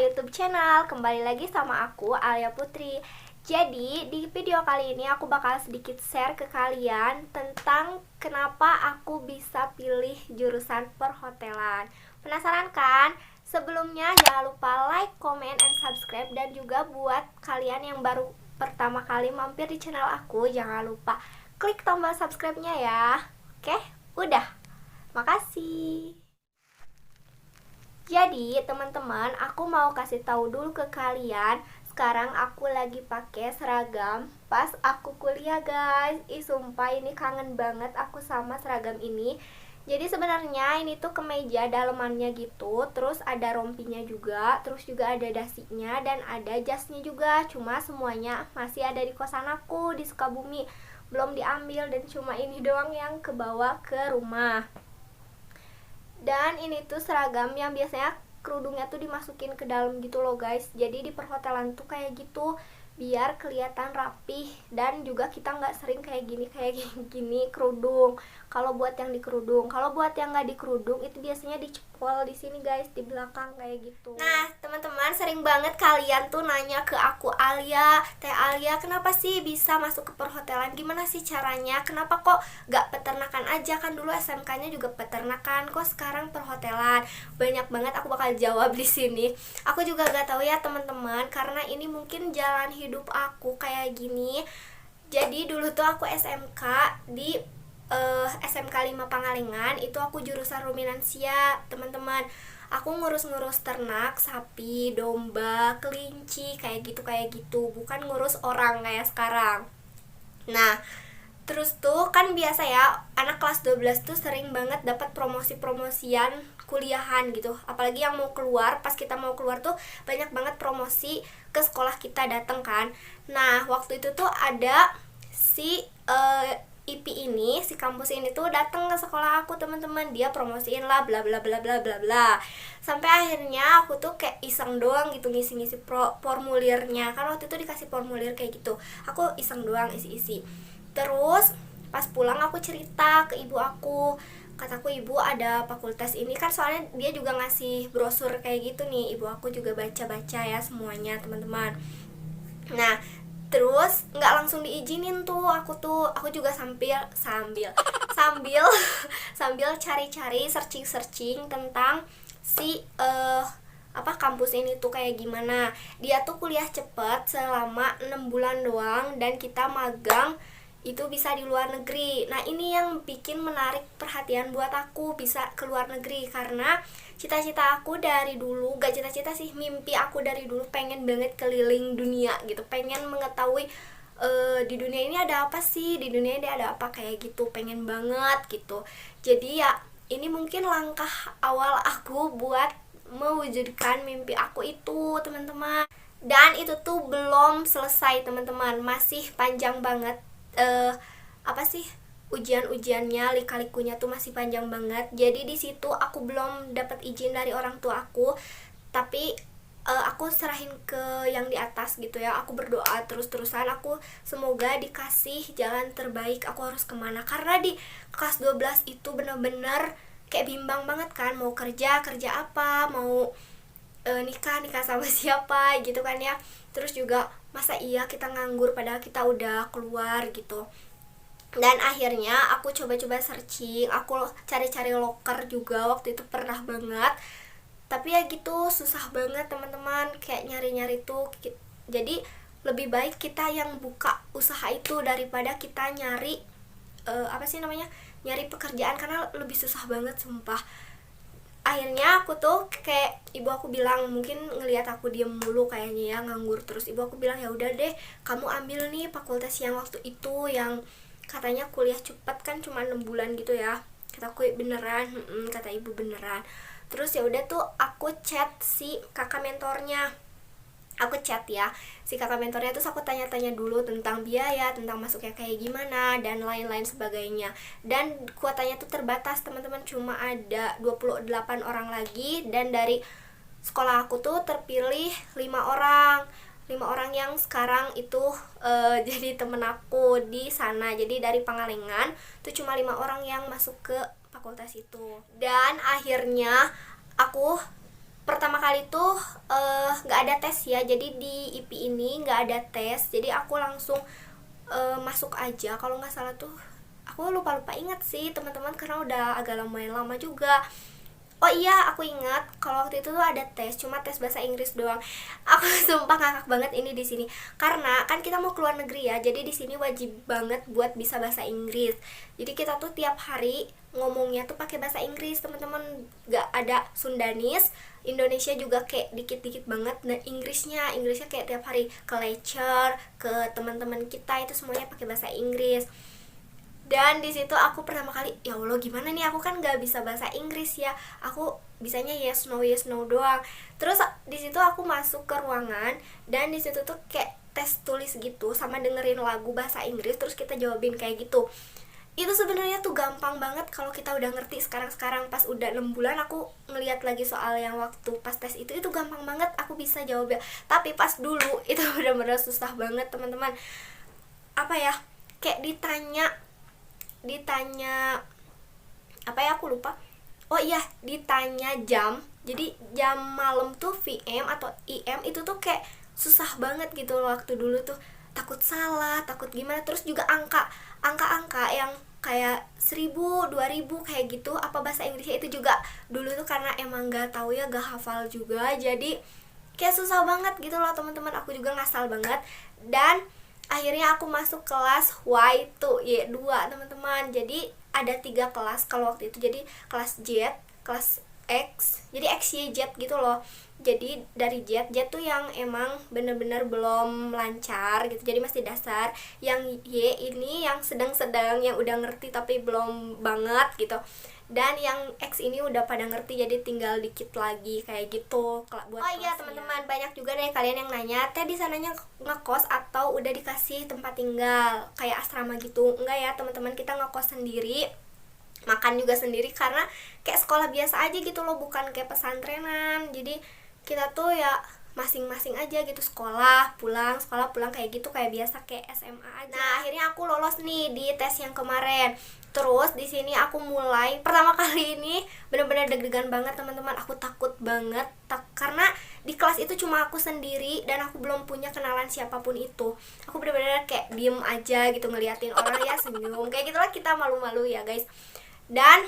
YouTube channel. Kembali lagi sama aku, Alia Putri. Jadi, di video kali ini aku bakal sedikit share ke kalian tentang kenapa aku bisa pilih jurusan perhotelan. Penasaran kan? Sebelumnya jangan lupa like, comment, and subscribe. Dan juga buat kalian yang baru pertama kali mampir di channel aku, jangan lupa klik tombol subscribe-nya ya. Oke, udah. Makasih. Jadi teman-teman, aku mau kasih tahu dulu ke kalian. Sekarang aku lagi pakai seragam pas aku kuliah, guys. Sumpah ini kangen banget aku sama seragam ini. Jadi sebenarnya ini tuh kemeja dalemannya gitu, terus ada rompinya juga, terus juga ada dasinya dan ada jasnya juga. Cuma semuanya masih ada di kosan aku di Sukabumi, belum diambil, dan cuma ini doang yang kebawa ke rumah. Dan ini tuh seragam yang biasanya kerudungnya tuh dimasukin ke dalam gitu loh, guys. Jadi di perhotelan tuh kayak gitu biar kelihatan rapih, dan juga kita nggak sering kayak gini kerudung. Kalau buat yang di kerudung, kalau buat yang nggak di kerudung itu biasanya dicepol di sini, guys, di belakang kayak gitu. Nah teman-teman, sering banget kalian tuh nanya ke aku, Teh Alia, kenapa sih bisa masuk ke perhotelan? Gimana sih caranya? Kenapa kok nggak peternakan aja? Kan dulu SMK-nya juga peternakan, kok sekarang perhotelan? Banyak banget aku bakal jawab di sini. Aku juga gak tahu ya teman-teman, karena ini mungkin jalan hidup aku kayak gini. Jadi dulu tuh aku SMK di SMK 5 Pangalengan, itu aku jurusan ruminansia, teman-teman. Aku ngurus-ngurus ternak, sapi, domba, kelinci, kayak gitu, bukan ngurus orang kayak sekarang. Nah, terus tuh kan biasa ya, anak kelas 12 tuh sering banget dapat promosi-promosian kuliahan gitu. Apalagi yang mau keluar, pas kita mau keluar tuh banyak banget promosi ke sekolah kita datang kan. Nah, waktu itu tuh ada si IP ini, si kampus ini tuh datang ke sekolah aku, teman-teman. Dia promosiin lah bla bla bla bla bla bla. Sampai akhirnya aku tuh kayak iseng doang gitu ngisi-ngisi formulirnya. Kan waktu itu dikasih formulir kayak gitu. Aku iseng doang isi-isi. Terus pas pulang aku cerita ke ibu aku. Kataku, ibu ada fakultas ini kan, soalnya dia juga ngasih brosur kayak gitu nih. Ibu aku juga baca-baca ya semuanya, teman-teman. Nah, terus nggak langsung diizinin tuh aku juga sambil sambil cari-cari, searching tentang si kampus ini tuh kayak gimana. Dia tuh kuliah cepet selama 6 bulan doang, dan kita magang itu bisa di luar negeri. Nah ini yang bikin menarik perhatian buat aku bisa ke luar negeri, karena cita-cita aku dari dulu, gak cita-cita sih, mimpi aku dari dulu pengen banget keliling dunia gitu, pengen mengetahui di dunia ini ada apa sih, di dunia ini ada apa kayak gitu, pengen banget gitu. Jadi ya ini mungkin langkah awal aku buat mewujudkan mimpi aku itu, teman-teman. Dan itu tuh belum selesai, teman-teman, masih panjang banget ujian-ujiannya, lika-likunya tuh masih panjang banget. Jadi di situ aku belum dapat izin dari orang tua aku, tapi aku serahin ke yang di atas gitu ya. Aku berdoa terus-terusan, aku semoga dikasih jalan terbaik aku harus kemana. Karena di kelas 12 itu bener-bener kayak bimbang banget kan, mau kerja apa, mau nikah sama siapa gitu kan ya. Terus juga masa iya kita nganggur padahal kita udah keluar gitu. Dan akhirnya aku coba-coba searching, aku cari-cari loker juga, waktu itu pernah banget. Tapi ya gitu, susah banget teman-teman, kayak nyari-nyari tuh. Jadi lebih baik kita yang buka usaha itu daripada kita nyari nyari pekerjaan, karena lebih susah banget sumpah. Akhirnya aku tuh kayak ibu aku bilang, mungkin ngelihat aku diem mulu kayaknya ya, nganggur terus. Ibu aku bilang, ya udah deh, kamu ambil nih fakultas yang waktu itu yang katanya kuliah cepet kan, cuma 6 bulan gitu ya. Kataku, beneran? Kata ibu, beneran. Terus ya udah tuh aku chat si kakak mentornya. Aku chat ya si kakak mentornya, terus aku tanya-tanya dulu tentang biaya, tentang masuknya kayak gimana, dan lain-lain sebagainya. Dan kuotanya tuh terbatas, teman-teman, cuma ada 28 orang lagi, dan dari sekolah aku tuh terpilih 5 orang yang sekarang itu jadi temen aku di sana. Jadi dari Pangalengan tuh cuma 5 orang yang masuk ke fakultas itu. Dan akhirnya aku pertama kali tuh nggak ada tes ya, jadi di IP ini nggak ada tes, jadi aku langsung masuk aja. Kalau nggak salah tuh aku lupa ingat sih teman-teman, karena udah agak lumayan lama juga. Oh iya, aku ingat kalau waktu itu tuh ada tes, cuma tes bahasa Inggris doang. Aku sumpah ngakak banget ini di sini. Karena kan kita mau keluar negeri ya, jadi di sini wajib banget buat bisa bahasa Inggris. Jadi kita tuh tiap hari ngomongnya tuh pakai bahasa Inggris, teman-teman. Gak ada Sundanis, Indonesia juga kayak dikit-dikit banget. Nah, Inggrisnya kayak tiap hari ke lecture, ke teman-teman kita itu semuanya pakai bahasa Inggris. Dan di situ aku pertama kali, ya Allah gimana nih, aku kan nggak bisa bahasa Inggris ya, aku bisanya yes no doang. Terus di situ aku masuk ke ruangan, dan di situ tuh kayak tes tulis gitu sama dengerin lagu bahasa Inggris, terus kita jawabin kayak gitu. Itu sebenarnya tuh gampang banget kalau kita udah ngerti. Sekarang pas udah 6 bulan aku ngeliat lagi soal yang waktu pas tes itu gampang banget, aku bisa jawabnya. Tapi pas dulu itu benar-benar susah banget teman-teman. Apa ya, kayak ditanya apa ya, aku lupa. Oh iya, ditanya jam. Jadi jam malam tuh VM atau IM itu tuh kayak susah banget gitu loh waktu dulu tuh. Takut salah, takut gimana. Terus juga angka yang kayak 1000, 2000 kayak gitu, apa bahasa Inggrisnya itu juga dulu tuh karena emang gak tahu ya, gak hafal juga. Jadi kayak susah banget gitu loh teman-teman. Aku juga ngasal banget. Dan akhirnya aku masuk kelas Y2 teman-teman. Jadi ada 3 kelas kalau waktu itu. Jadi kelas Z, kelas X, jadi X, Y, Z gitu loh. Jadi dari Z tuh yang emang bener-bener belum lancar gitu, jadi masih dasar. Yang Y ini yang sedang-sedang, yang udah ngerti tapi belum banget gitu. Dan yang X ini udah pada ngerti, jadi tinggal dikit lagi kayak gitu. Buat oh iya teman-teman, banyak juga nih kalian yang nanya, teh di sananya ngekos atau udah dikasih tempat tinggal kayak asrama gitu? Enggak ya teman-teman, kita ngekos sendiri, makan juga sendiri, karena kayak sekolah biasa aja gitu loh, bukan kayak pesantrenan. Jadi kita tuh ya masing-masing aja gitu, sekolah pulang kayak gitu, kayak biasa kayak SMA aja. Nah, akhirnya aku lolos nih di tes yang kemarin. Terus di sini aku mulai pertama kali ini benar-benar deg-degan banget teman-teman. Aku takut banget karena di kelas itu cuma aku sendiri dan aku belum punya kenalan siapapun itu. Aku benar-benar kayak diem aja gitu, ngeliatin orang ya senyum kayak gitulah, kita malu-malu ya guys. Dan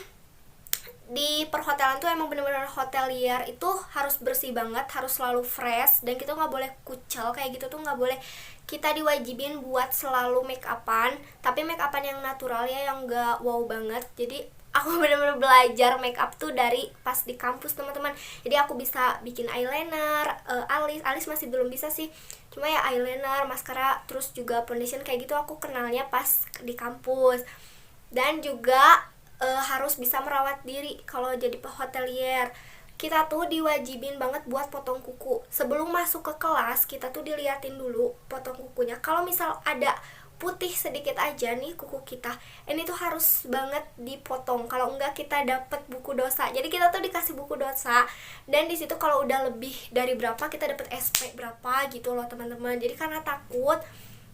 di perhotelan tuh emang bener-bener hotelier itu harus bersih banget, harus selalu fresh, dan kita nggak boleh kucel kayak gitu tuh nggak boleh. Kita diwajibin buat selalu make upan, tapi make upan yang natural ya, yang nggak wow banget. Jadi aku bener-bener belajar make up tuh dari pas di kampus teman-teman. Jadi aku bisa bikin eyeliner, alis masih belum bisa sih, cuma ya eyeliner, maskara, terus juga foundation kayak gitu aku kenalnya pas di kampus. Dan juga harus bisa merawat diri kalau jadi hotelier. Kita tuh diwajibin banget buat potong kuku. Sebelum masuk ke kelas, kita tuh diliatin dulu potong kukunya. Kalau misal ada putih sedikit aja nih kuku kita, ini tuh harus banget dipotong. Kalau enggak kita dapet buku dosa. Jadi kita tuh dikasih buku dosa, dan di situ kalau udah lebih dari berapa kita dapet SP berapa gitu loh teman-teman. Jadi karena takut,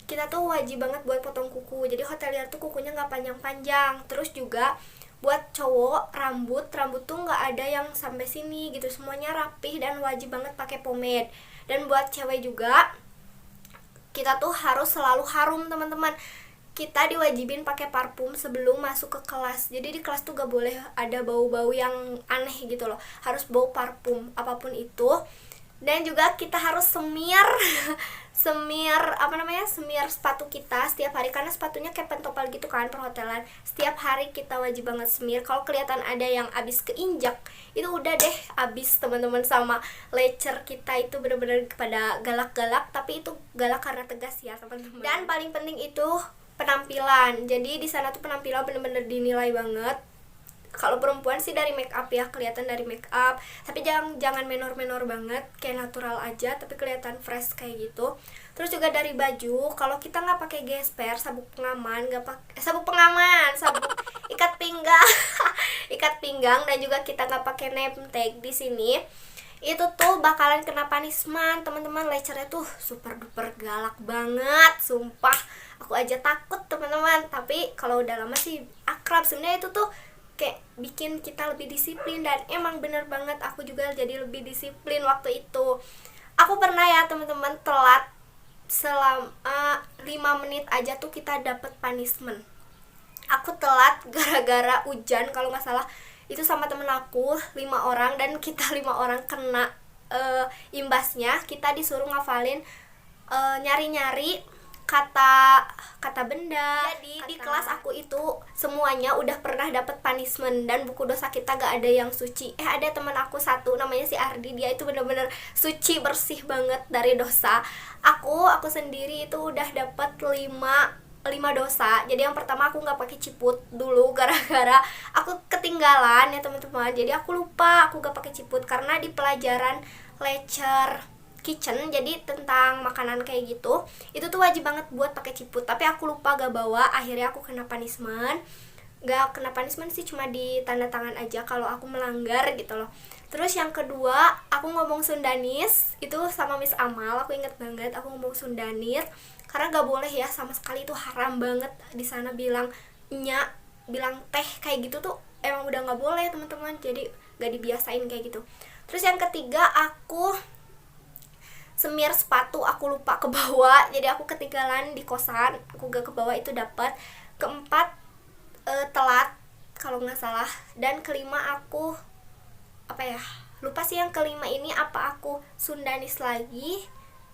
kita tuh wajib banget buat potong kuku. Jadi hotelier tuh kukunya nggak panjang-panjang. Terus juga buat cowok, rambut tuh nggak ada yang sampai sini gitu, semuanya rapih dan wajib banget pakai pomade. Dan buat cewek juga, kita tuh harus selalu harum teman-teman. Kita diwajibin pakai parfum sebelum masuk ke kelas. Jadi di kelas tuh gak boleh ada bau-bau yang aneh gitu loh, harus bau parfum apapun itu. Dan juga kita harus semir sepatu kita setiap hari, karena sepatunya kayak pentopel gitu kan perhotelan. Setiap hari kita wajib banget semir. Kalau kelihatan ada yang abis keinjak, itu udah deh abis teman-teman. Sama lecture kita itu bener-bener pada galak-galak, tapi itu galak karena tegas ya teman-teman. Dan paling penting itu penampilan. Jadi di sana tuh penampilan bener-bener dinilai banget. Kalau perempuan sih dari make up ya, kelihatan dari make up, tapi jangan menor-menor banget, kayak natural aja tapi kelihatan fresh kayak gitu. Terus juga dari baju, kalau kita nggak pakai gesper, sabuk ikat pinggang, dan juga kita nggak pakai name tag di sini, itu tuh bakalan kena punishment teman-teman. Lecturenya tuh super duper galak banget, sumpah aku aja takut teman-teman. Tapi kalau udah lama sih akrab. Sebenarnya itu tuh kayak bikin kita lebih disiplin. Dan emang bener banget, aku juga jadi lebih disiplin waktu itu. Aku pernah ya teman-teman telat selama 5 menit aja tuh kita dapat punishment. Aku telat gara-gara hujan kalau nggak salah, itu sama temen aku 5 orang, dan kita 5 orang kena imbasnya. Kita disuruh ngafalin nyari-nyari kata benda. Jadi di kelas aku itu semuanya udah pernah dapat punishment, dan buku dosa kita gak ada yang suci. Ada teman aku satu namanya si Ardi, dia itu bener-bener suci, bersih banget dari dosa. Aku sendiri itu udah dapat 5 dosa. Jadi yang pertama aku nggak pakai ciput dulu gara-gara aku ketinggalan ya teman-teman. Jadi aku lupa aku nggak pakai ciput karena di pelajaran lecture kitchen, jadi tentang makanan kayak gitu, itu tuh wajib banget buat pakai ciput, tapi aku lupa gak bawa. Akhirnya aku kena punishment. Gak kena punishment sih, cuma di tanda tangan aja kalau aku melanggar gitu loh. Terus yang kedua, aku ngomong Sundanis itu sama Miss Amal. Aku inget banget aku ngomong Sundanis karena gak boleh ya, sama sekali itu haram banget di sana. Bilang nya, bilang teh kayak gitu tuh emang udah gak boleh teman-teman, jadi gak dibiasain kayak gitu. Terus yang ketiga, aku semir sepatu, aku lupa ke bawah, jadi aku ketinggalan di kosan, aku gak ke bawah, itu dapat. Keempat, telat kalau nggak salah. Dan kelima, aku apa ya, lupa sih yang kelima ini apa aku Sundanis lagi.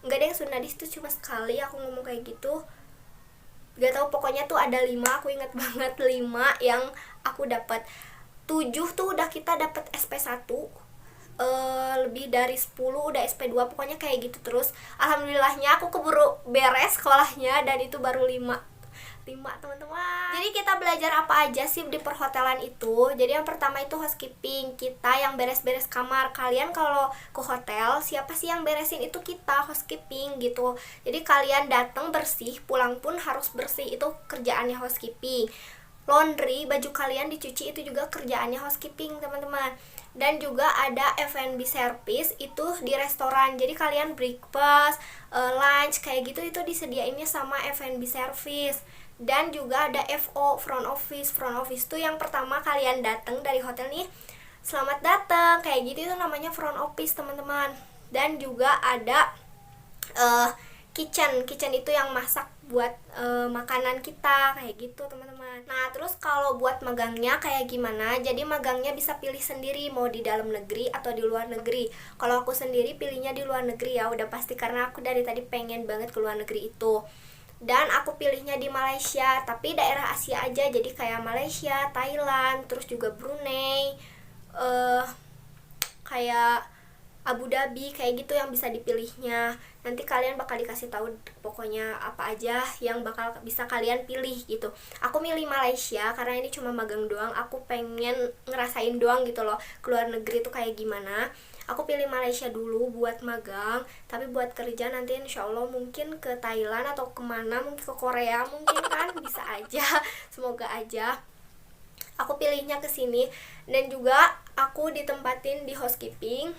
Nggak ada yang Sundanis, itu cuma sekali aku ngomong kayak gitu, gak tahu, pokoknya tuh ada 5. Aku inget banget 5 yang aku dapat. 7 tuh udah kita dapat SP1, lebih dari 10 udah SP2, pokoknya kayak gitu terus. Alhamdulillahnya aku keburu beres sekolahnya, dan itu baru 5 teman-teman. Jadi kita belajar apa aja sih di perhotelan itu? Jadi yang pertama itu housekeeping, kita yang beres-beres kamar. Kalian kalau ke hotel, siapa sih yang beresin? Itu kita, housekeeping gitu. Jadi kalian datang bersih, pulang pun harus bersih, itu kerjaannya housekeeping. Laundry, baju kalian dicuci, itu juga kerjaannya housekeeping teman-teman. Dan juga ada F&B service, itu di restoran. Jadi kalian breakfast, lunch kayak gitu, itu disediainnya sama F&B service. Dan juga ada FO, front office. Front office tuh yang pertama kalian datang dari hotel nih, selamat datang kayak gitu, itu namanya front office teman-teman. Dan juga ada kitchen itu yang masak buat makanan kita kayak gitu teman-teman. Nah terus kalau buat magangnya kayak gimana? Jadi magangnya bisa pilih sendiri mau di dalam negeri atau di luar negeri. Kalau aku sendiri pilihnya di luar negeri ya, udah pasti, karena aku dari tadi pengen banget ke luar negeri itu. Dan aku pilihnya di Malaysia, tapi daerah Asia aja, jadi kayak Malaysia, Thailand, terus juga Brunei, kayak Abu Dhabi kayak gitu yang bisa dipilihnya. Nanti kalian bakal dikasih tahu pokoknya apa aja yang bakal bisa kalian pilih gitu. Aku milih Malaysia karena ini cuma magang doang, aku pengen ngerasain doang gitu loh ke luar negeri tuh kayak gimana. Aku pilih Malaysia dulu buat magang, tapi buat kerja nanti insya Allah mungkin ke Thailand atau kemana, mungkin ke Korea mungkin kan, bisa aja, semoga aja. Aku pilihnya ke sini. Dan juga aku ditempatin di housekeeping.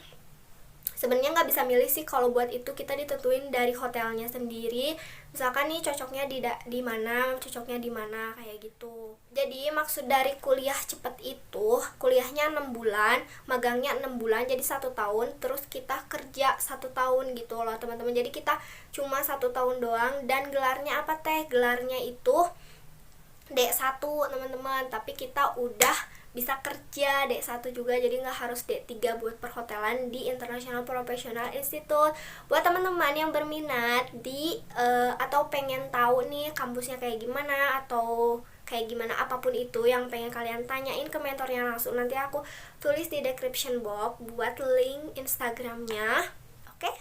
Sebenarnya nggak bisa milih sih kalau buat itu, kita ditentuin dari hotelnya sendiri. Misalkan nih cocoknya di mana, cocoknya di mana kayak gitu. Jadi maksud dari kuliah cepet itu, kuliahnya 6 bulan, magangnya 6 bulan, jadi 1 tahun, terus kita kerja 1 tahun gitu loh teman-teman. Jadi kita cuma 1 tahun doang. Dan gelarnya apa teh? Gelarnya itu D1 teman-teman, tapi kita udah bisa kerja D1 juga, jadi nggak harus D3 buat perhotelan di International Professional Institute. Buat teman-teman yang berminat di atau pengen tahu nih kampusnya kayak gimana atau kayak gimana, apapun itu yang pengen kalian tanyain ke mentornya langsung, nanti aku tulis di description box buat link Instagramnya. Oke?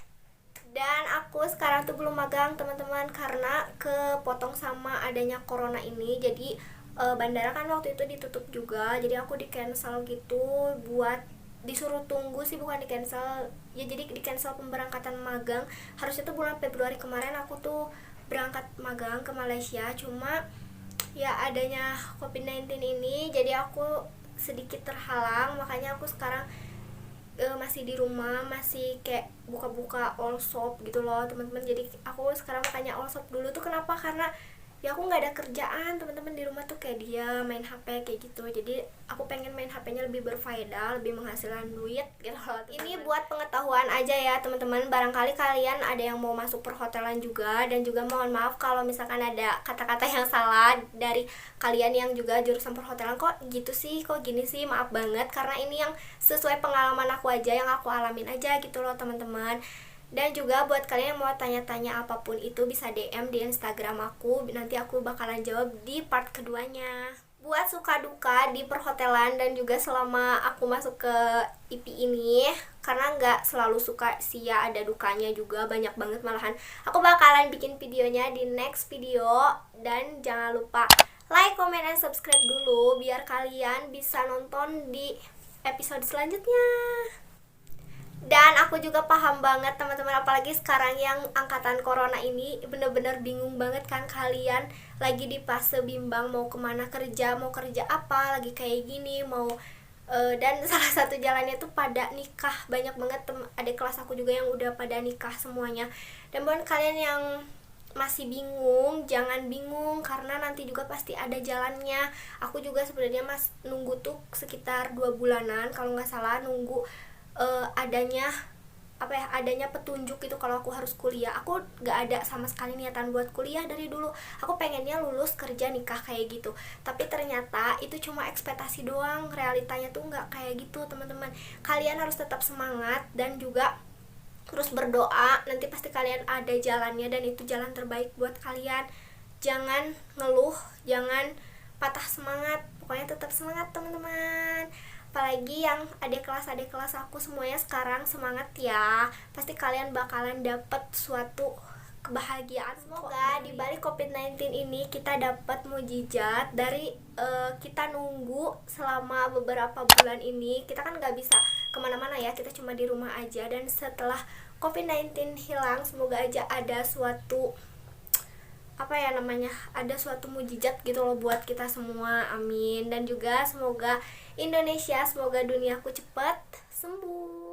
Dan aku sekarang tuh belum magang teman-teman karena kepotong sama adanya corona ini. Jadi bandara kan waktu itu ditutup juga, jadi aku di cancel gitu, buat disuruh tunggu sih, bukan di cancel ya, jadi di cancel pemberangkatan magang. Harusnya tuh bulan Februari kemarin aku tuh berangkat magang ke Malaysia, cuma ya adanya COVID-19 ini jadi aku sedikit terhalang, makanya aku sekarang masih di rumah, masih kayak buka-buka all shop gitu loh teman-teman. Jadi aku sekarang makanya all shop dulu tuh kenapa, karena ya aku nggak ada kerjaan teman-teman, di rumah tuh kayak dia main HP kayak gitu. Jadi aku pengen main HP-nya lebih berfaedah, lebih menghasilkan duit gitu loh. Ini buat pengetahuan aja ya teman-teman, barangkali kalian ada yang mau masuk perhotelan juga. Dan juga mohon maaf kalau misalkan ada kata-kata yang salah dari kalian yang juga jurusan perhotelan, kok gitu sih, kok gini sih, maaf banget, karena ini yang sesuai pengalaman aku aja, yang aku alamin aja gitu loh teman-teman. Dan juga buat kalian yang mau tanya-tanya apapun itu bisa DM di Instagram aku, nanti aku bakalan jawab di part keduanya. Buat suka duka di perhotelan dan juga selama aku masuk ke IP ini, karena nggak selalu suka sih ya, ada dukanya juga banyak banget malahan. Aku bakalan bikin videonya di next video. Dan jangan lupa like, comment, and subscribe dulu biar kalian bisa nonton di episode selanjutnya. Dan aku juga paham banget teman-teman, apalagi sekarang yang angkatan corona ini, bener-bener bingung banget kan kalian, lagi di fase bimbang mau kemana kerja, mau kerja apa, lagi kayak gini, mau dan salah satu jalannya tuh pada nikah. Banyak banget adik kelas aku juga yang udah pada nikah semuanya. Dan buat kalian yang masih bingung, jangan bingung, karena nanti juga pasti ada jalannya. Aku juga sebenarnya nunggu tuh sekitar 2 bulanan kalau nggak salah, nunggu adanya petunjuk itu kalau aku harus kuliah. Aku gak ada sama sekali niatan buat kuliah dari dulu. Aku pengennya lulus kerja nikah kayak gitu. Tapi ternyata itu cuma ekspektasi doang, realitanya tuh gak kayak gitu teman-teman. Kalian harus tetap semangat dan juga terus berdoa, nanti pasti kalian ada jalannya dan itu jalan terbaik buat kalian. Jangan ngeluh, jangan patah semangat, pokoknya tetap semangat teman-teman. Apalagi yang adik kelas aku semuanya sekarang, semangat ya, pasti kalian bakalan dapet suatu kebahagiaan. Semoga di balik COVID-19 ini kita dapat mujizat dari kita nunggu selama beberapa bulan ini. Kita kan nggak bisa kemana-mana ya, kita cuma di rumah aja. Dan setelah COVID-19 hilang, semoga aja ada suatu ada suatu mujizat gitu loh buat kita semua, amin. Dan juga semoga Indonesia, semoga duniaku cepat sembuh.